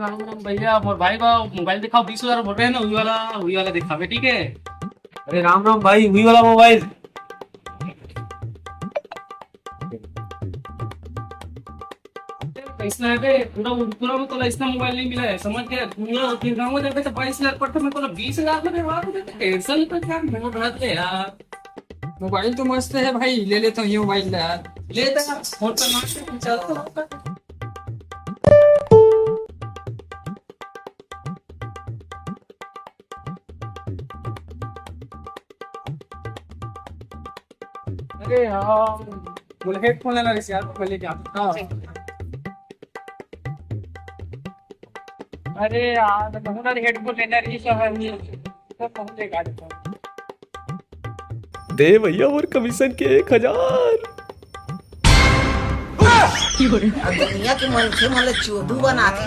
राम राम भैया, मोर भाई का मोबाइल दिखाओ, 20,000 बोल रहे हैं ना, वही वाला दिखावे, ठीक है। अरे राम राम भाई, वही वाला मोबाइल। इसमें है बे, पूरा पूरा में तो इसका मोबाइल नहीं मिला है, समझ गया। पूरा फिर गाँव में जाके तो 22,00,000 पड़ता, मैं तो 20,000 में देवा दूं, टेंशन तो क्या मोड़ रहा था यार। मोबाइल तो मस्त है भाई, ले लेता हूँ ये मोबाइल यार। ले दे फोन पे मार के चलता। अरे यार, बोले हेडफोन लेना रे यार, पहले क्या। हाँ अरे यार, मैं हेडफोन लेना रही सब पहुंचे गाड़ी पर। दे भैया और कमीशन के 1,000। दुनिया के मनखे मन ल चोदू बनाथे।